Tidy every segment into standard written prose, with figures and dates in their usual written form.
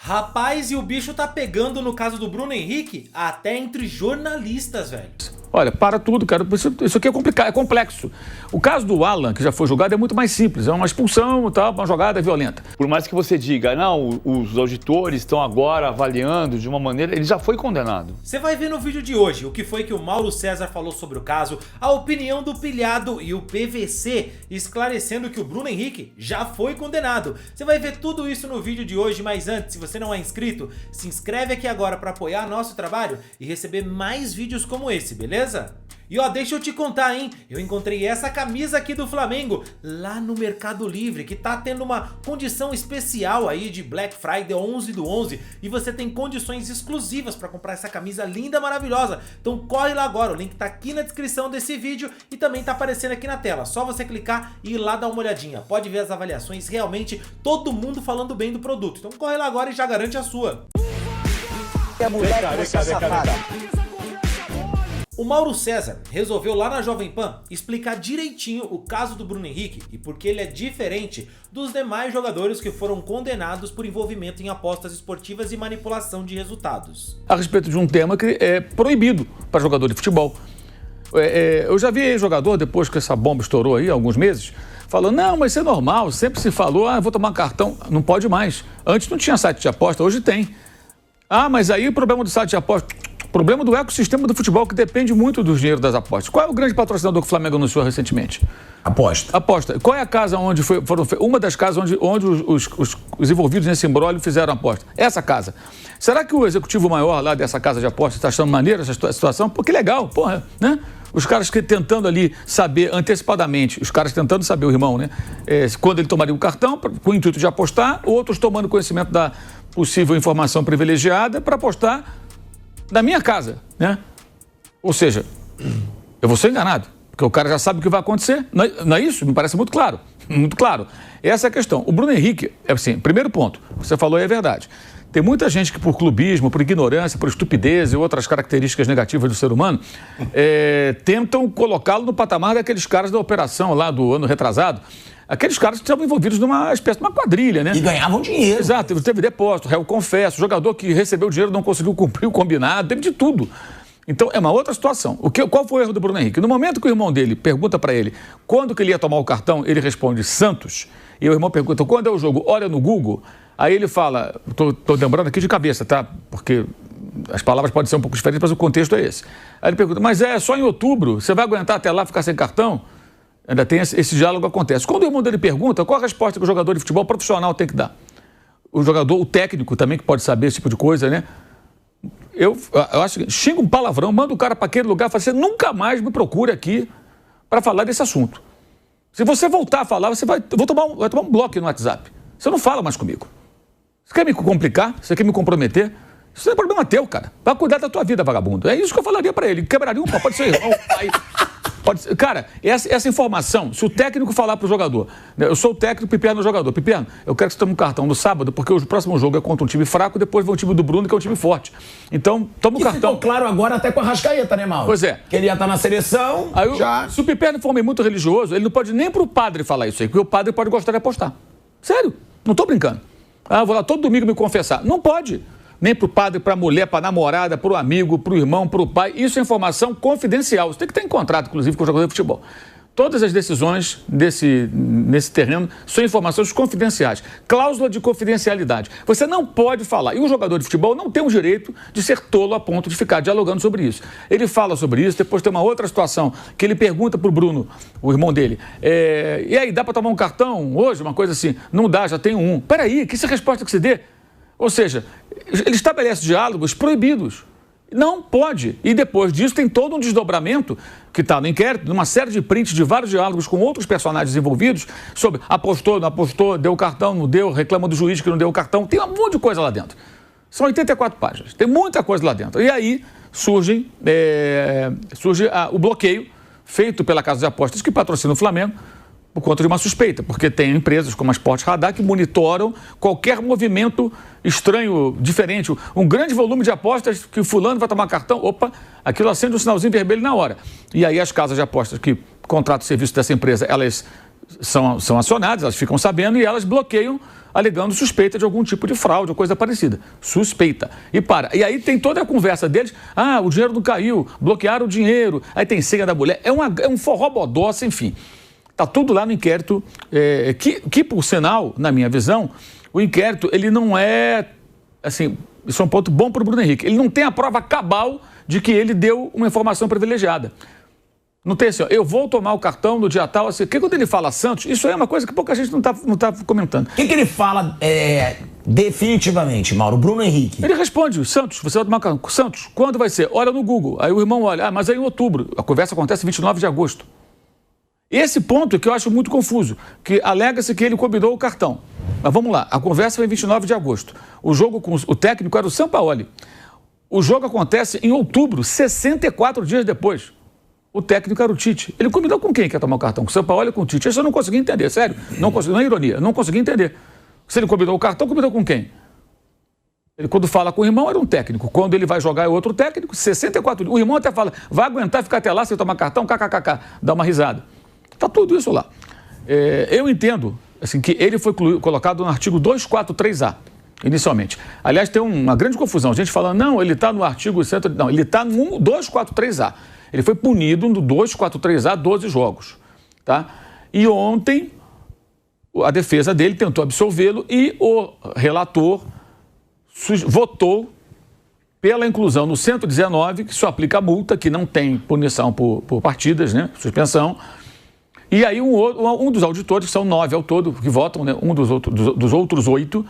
Rapaz, e o bicho tá pegando no caso do Bruno Henrique até entre jornalistas, velho. Olha, para tudo, cara. Isso aqui é complicado, é complexo. O caso do Alan, que já foi julgado, é muito mais simples. É uma expulsão, tal, uma jogada violenta. Por mais que você diga, não, os auditores estão agora avaliando de uma maneira, ele já foi condenado. Você vai ver no vídeo de hoje o que foi que o Mauro César falou sobre o caso, a opinião do pilhado e o PVC esclarecendo que o Bruno Henrique já foi condenado. Você vai ver tudo isso no vídeo de hoje, mas antes, se você não é inscrito, se inscreve aqui agora para apoiar nosso trabalho e receber mais vídeos como esse, beleza? E ó, deixa eu te contar, hein? Eu encontrei essa camisa aqui do Flamengo lá no Mercado Livre, que tá tendo uma condição especial aí de Black Friday 11/11, e você tem condições exclusivas para comprar essa camisa linda, maravilhosa. Então corre lá agora, o link tá aqui na descrição desse vídeo e também tá aparecendo aqui na tela. Só você clicar e ir lá dar uma olhadinha. Pode ver as avaliações, realmente todo mundo falando bem do produto. Então corre lá agora e já garante a sua. Quer mudar você, safado? O Mauro César resolveu lá na Jovem Pan explicar direitinho o caso do Bruno Henrique e por que ele é diferente dos demais jogadores que foram condenados por envolvimento em apostas esportivas e manipulação de resultados. A respeito de um tema que é proibido para jogador de futebol. Eu já vi jogador, depois que essa bomba estourou aí, há alguns meses, falando, não, mas isso é normal, sempre se falou, eu vou tomar cartão. Não pode mais. Antes não tinha site de aposta, hoje tem. Ah, mas aí o problema do site de aposta... O problema do ecossistema do futebol que depende muito do dinheiro das apostas. Qual é o grande patrocinador que o Flamengo anunciou recentemente? Aposta. Aposta. Qual é a casa onde uma das casas onde os envolvidos nesse imbróglio fizeram aposta? Essa casa. Será que o executivo maior lá dessa casa de apostas está achando maneira essa situação? Pô, que legal, porra, né? Os caras que tentando ali saber antecipadamente, os caras tentando saber, o irmão, né? Quando ele tomaria o cartão, com o intuito de apostar, outros tomando conhecimento da possível informação privilegiada para apostar da minha casa, né? Ou seja, eu vou ser enganado, porque o cara já sabe o que vai acontecer. Não é isso? Me parece muito claro. Muito claro. Essa é a questão. O Bruno Henrique, assim, primeiro ponto, você falou e é verdade. Tem muita gente que por clubismo, por ignorância, por estupidez e outras características negativas do ser humano, tentam colocá-lo no patamar daqueles caras da operação lá do ano retrasado. Aqueles caras que estavam envolvidos numa espécie de uma quadrilha, né? E ganhavam dinheiro. Exato, teve depósito, réu confesso, jogador que recebeu dinheiro não conseguiu cumprir o combinado, teve de tudo. Então é uma outra situação. Qual foi o erro do Bruno Henrique? No momento que o irmão dele pergunta para ele quando que ele ia tomar o cartão, ele responde Santos, e o irmão pergunta quando é o jogo, olha no Google, aí ele fala, tô lembrando aqui de cabeça, tá? Porque as palavras podem ser um pouco diferentes, mas o contexto é esse. Aí ele pergunta, mas é só em outubro, você vai aguentar até lá ficar sem cartão? Ainda tem esse diálogo acontece. Quando o irmão dele pergunta, qual a resposta que o jogador de futebol profissional tem que dar? O jogador, o técnico também, que pode saber esse tipo de coisa, né? Eu acho que xinga um palavrão, manda o cara para aquele lugar e fala, você nunca mais me procure aqui para falar desse assunto. Se você voltar a falar, vai tomar um bloco no WhatsApp. Você não fala mais comigo. Você quer me complicar? Você quer me comprometer? Isso não é problema teu, cara. Vai cuidar da tua vida, vagabundo. É isso que eu falaria para ele. Quebraria um pau, pode ser irmão, pai... Cara, essa informação, se o técnico falar pro jogador, eu sou o técnico, Piperno é o jogador, Piperno, eu quero que você tome um cartão no sábado, porque o próximo jogo é contra um time fraco, depois vem o time do Bruno, que é um time forte. Então, toma o cartão. Ficou claro agora até com a Arrascaeta, né, Mauro? Pois é. Que ele ia estar na seleção, aí, já... Se o Piperno for muito religioso, ele não pode nem pro padre falar isso aí, porque o padre pode gostar de apostar. Sério, não tô brincando. Ah, vou lá todo domingo me confessar. Não pode. Nem pro padre, pra mulher, pra namorada, pro amigo, pro irmão, pro pai. Isso é informação confidencial. Você tem que ter em contrato, inclusive, com o jogador de futebol. Todas as decisões nesse terreno são informações confidenciais. Cláusula de confidencialidade. Você não pode falar. E o jogador de futebol não tem o direito de ser tolo a ponto de ficar dialogando sobre isso. Ele fala sobre isso, depois tem uma outra situação que ele pergunta pro Bruno, o irmão dele, e aí, dá pra tomar um cartão hoje? Uma coisa assim. Não dá, já tenho um. Peraí, que essa resposta que você dê? Ou seja, ele estabelece diálogos proibidos. Não pode. E depois disso tem todo um desdobramento que está no inquérito, numa série de prints de vários diálogos com outros personagens envolvidos sobre apostou, não apostou, deu o cartão, não deu, reclama do juiz que não deu o cartão. Tem um monte de coisa lá dentro. São 84 páginas. Tem muita coisa lá dentro. E aí surge o bloqueio feito pela Casa de Apostas que patrocina o Flamengo por conta de uma suspeita, porque tem empresas como a Sport Radar que monitoram qualquer movimento estranho, diferente. Um grande volume de apostas que o fulano vai tomar cartão, opa, aquilo acende um sinalzinho vermelho na hora. E aí as casas de apostas que contratam o serviço dessa empresa, elas são acionadas, elas ficam sabendo e elas bloqueiam, alegando suspeita de algum tipo de fraude ou coisa parecida. Suspeita. E aí tem toda a conversa deles. Ah, o dinheiro não caiu, bloquearam o dinheiro, aí tem senha da mulher. É um forró-bodó, enfim. Está tudo lá no inquérito, que, por sinal, na minha visão, o inquérito, ele não é, assim, isso é um ponto bom para o Bruno Henrique, ele não tem a prova cabal de que ele deu uma informação privilegiada. Não tem assim, ó, eu vou tomar o cartão no dia tal, assim, porque quando ele fala Santos, isso aí é uma coisa que pouca gente não tá comentando. O que ele fala definitivamente, Mauro? Bruno Henrique. Ele responde, Santos, você vai tomar o cartão. Santos, quando vai ser? Olha no Google. Aí o irmão olha, mas aí em outubro. A conversa acontece 29 de agosto. Esse ponto é que eu acho muito confuso, que alega-se que ele combinou o cartão. Mas vamos lá, a conversa foi em 29 de agosto. O jogo com o técnico era o Sampaoli. O jogo acontece em outubro, 64 dias depois. O técnico era o Tite. Ele combinou com quem que ia tomar o cartão? Com o Sampaoli ou com o Tite? Isso eu não consegui entender, sério. Não é ironia, não consegui entender. Se ele combinou o cartão, combinou com quem? Ele, quando fala com o irmão, era um técnico. Quando ele vai jogar, é outro técnico. 64 dias. O irmão até fala, vai aguentar ficar até lá sem tomar cartão? KKKK. Dá uma risada. Está tudo isso lá. Eu entendo assim, que ele foi colocado no artigo 243A, inicialmente. Aliás, tem uma grande confusão. A gente falando, não, ele está no artigo... Não, ele está no 243A. Ele foi punido no 243A, 12 jogos. Tá? E ontem, a defesa dele tentou absolvê-lo e o relator votou pela inclusão no 119, que só aplica multa, que não tem punição por partidas, né? Suspensão. E aí um dos auditores, que são 9 ao todo, que votam, né? Um dos outros 8,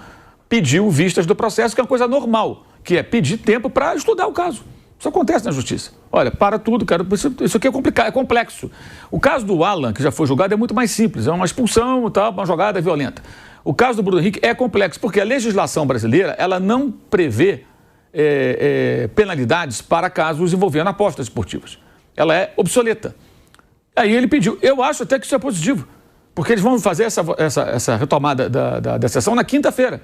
pediu vistas do processo, que é uma coisa normal, que é pedir tempo para estudar o caso. Isso acontece na justiça. Olha, para tudo, cara, isso aqui é complicado, é complexo. O caso do Alan, que já foi julgado, é muito mais simples, é uma expulsão e tal, uma jogada violenta. O caso do Bruno Henrique é complexo, porque a legislação brasileira, ela não prevê penalidades para casos envolvendo apostas esportivas. Ela é obsoleta. Aí ele pediu. Eu acho até que isso é positivo, porque eles vão fazer essa retomada da sessão na quinta-feira.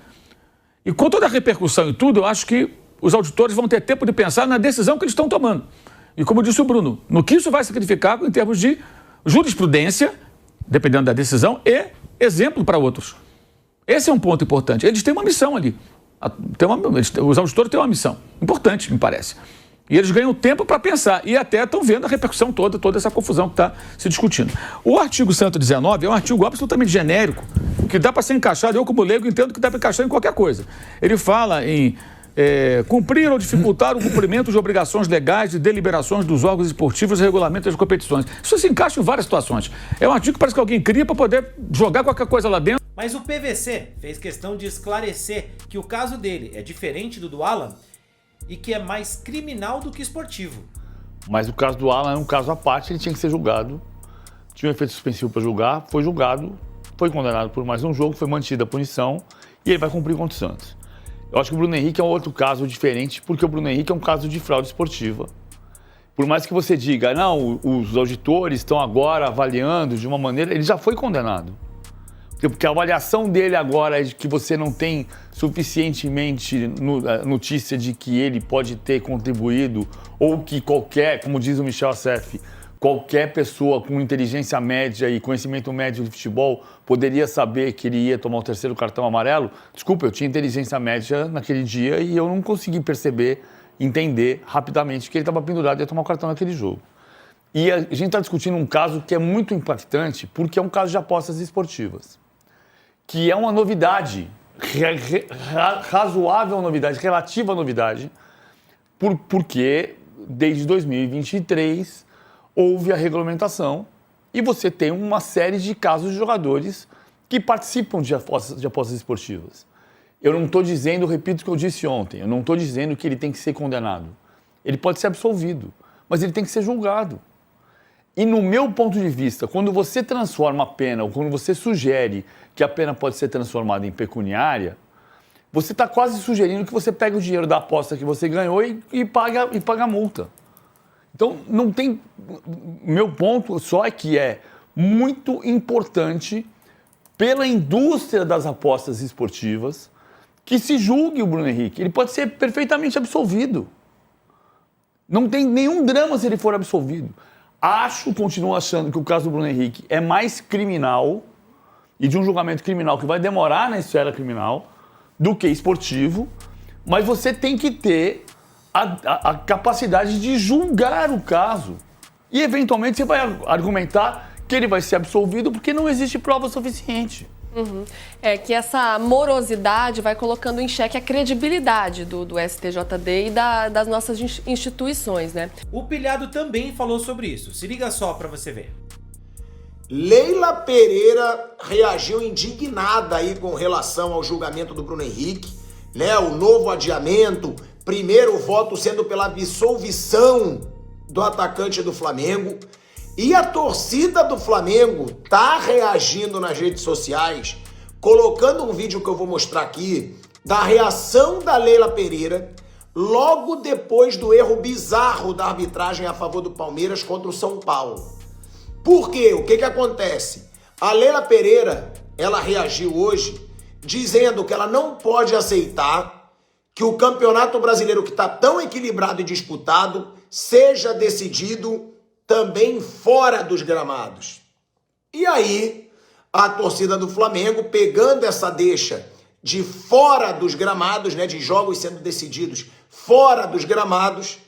E com toda a repercussão e tudo, eu acho que os auditores vão ter tempo de pensar na decisão que eles estão tomando. E como disse o Bruno, no que isso vai significar em termos de jurisprudência, dependendo da decisão, e exemplo para outros. Esse é um ponto importante. Eles têm uma missão ali. Os auditores têm uma missão importante, me parece. E eles ganham tempo para pensar. E até estão vendo a repercussão toda essa confusão que está se discutindo. O artigo 119 é um artigo absolutamente genérico, que dá para ser encaixado. Eu, como leigo, entendo que dá para encaixar em qualquer coisa. Ele fala em cumprir ou dificultar o cumprimento de obrigações legais e deliberações dos órgãos esportivos e regulamentos das competições. Isso se encaixa em várias situações. É um artigo que parece que alguém cria para poder jogar qualquer coisa lá dentro. Mas o PVC fez questão de esclarecer que o caso dele é diferente do Alan e que é mais criminal do que esportivo. Mas o caso do Alan é um caso à parte, ele tinha que ser julgado. Tinha um efeito suspensivo para julgar, foi julgado, foi condenado por mais um jogo, foi mantida a punição e ele vai cumprir contra o Santos. Eu acho que o Bruno Henrique é um outro caso diferente, porque o Bruno Henrique é um caso de fraude esportiva. Por mais que você diga, não, os auditores estão agora avaliando de uma maneira, ele já foi condenado. Porque a avaliação dele agora é de que você não tem suficientemente notícia de que ele pode ter contribuído, ou que qualquer, como diz o Michel Assef, qualquer pessoa com inteligência média e conhecimento médio de futebol poderia saber que ele ia tomar o terceiro cartão amarelo. Desculpa, eu tinha inteligência média naquele dia e eu não consegui perceber, entender rapidamente que ele estava pendurado e ia tomar o cartão naquele jogo. E a gente está discutindo um caso que é muito impactante, porque é um caso de apostas esportivas, que é uma novidade, razoável novidade, relativa novidade, porque desde 2023 houve a regulamentação e você tem uma série de casos de jogadores que participam de apostas esportivas. Eu não estou dizendo, repito o que eu disse ontem, eu não estou dizendo que ele tem que ser condenado. Ele pode ser absolvido, mas ele tem que ser julgado. E no meu ponto de vista, quando você transforma a pena, ou quando você sugere que a pena pode ser transformada em pecuniária, você está quase sugerindo que você pega o dinheiro da aposta que você ganhou e paga a multa. Então, não tem... Meu ponto só é que é muito importante pela indústria das apostas esportivas que se julgue o Bruno Henrique. Ele pode ser perfeitamente absolvido. Não tem nenhum drama se ele for absolvido. Continuo achando que o caso do Bruno Henrique é mais criminal e de um julgamento criminal que vai demorar na esfera criminal do que esportivo, mas você tem que ter a capacidade de julgar o caso. E, eventualmente, você vai argumentar que ele vai ser absolvido porque não existe prova suficiente. É que essa morosidade vai colocando em xeque a credibilidade do STJD e das nossas instituições, né? O Pilhado também falou sobre isso. Se liga só pra você ver. Leila Pereira reagiu indignada aí com relação ao julgamento do Bruno Henrique, né? O novo adiamento, primeiro voto sendo pela absolvição do atacante do Flamengo. E a torcida do Flamengo tá reagindo nas redes sociais, colocando um vídeo que eu vou mostrar aqui, da reação da Leila Pereira, logo depois do erro bizarro da arbitragem a favor do Palmeiras contra o São Paulo. Por quê? O que acontece? A Leila Pereira, ela reagiu hoje dizendo que ela não pode aceitar que o Campeonato Brasileiro, que está tão equilibrado e disputado, seja decidido também fora dos gramados. E aí, a torcida do Flamengo, pegando essa deixa de fora dos gramados, né, de jogos sendo decididos fora dos gramados,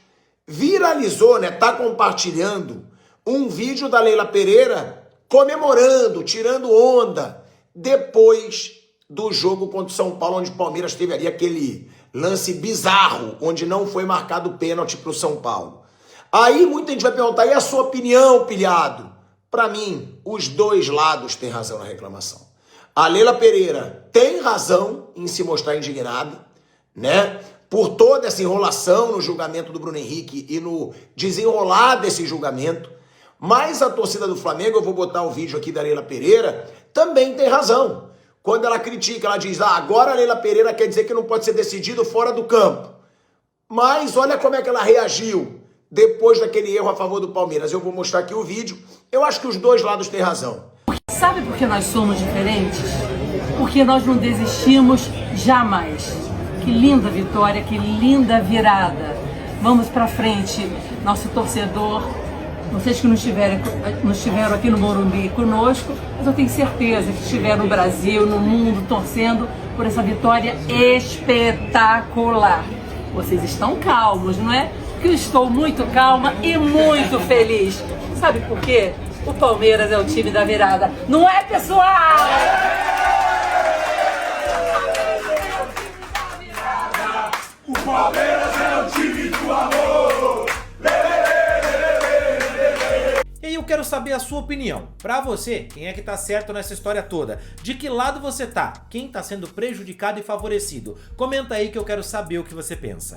viralizou, né, tá compartilhando um vídeo da Leila Pereira comemorando, tirando onda, depois do jogo contra o São Paulo, onde o Palmeiras teve ali aquele lance bizarro, onde não foi marcado pênalti para o São Paulo. Aí muita gente vai perguntar, e a sua opinião, Pilhado? Para mim, os dois lados têm razão na reclamação. A Leila Pereira tem razão em se mostrar indignada, né? Por toda essa enrolação no julgamento do Bruno Henrique e no desenrolar desse julgamento. Mas a torcida do Flamengo, eu vou botar o vídeo aqui da Leila Pereira, também tem razão. Quando ela critica, ela diz, agora a Leila Pereira quer dizer que não pode ser decidido fora do campo. Mas olha como é que ela reagiu depois daquele erro a favor do Palmeiras. Eu vou mostrar aqui o vídeo. Eu acho que os dois lados têm razão. Sabe por que nós somos diferentes? Porque nós não desistimos jamais. Que linda vitória, que linda virada. Vamos pra frente, nosso torcedor. Vocês que não estiveram aqui no Morumbi conosco, mas eu tenho certeza que estiveram no Brasil, no mundo, torcendo por essa vitória espetacular. Vocês estão calmos, não é? Porque eu estou muito calma e muito feliz. Sabe por quê? O Palmeiras é o time da virada. Não é, pessoal? O Palmeiras é o time do amor. E aí eu quero saber a sua opinião. Pra você, quem é que tá certo nessa história toda? De que lado você tá? Quem tá sendo prejudicado e favorecido? Comenta aí que eu quero saber o que você pensa.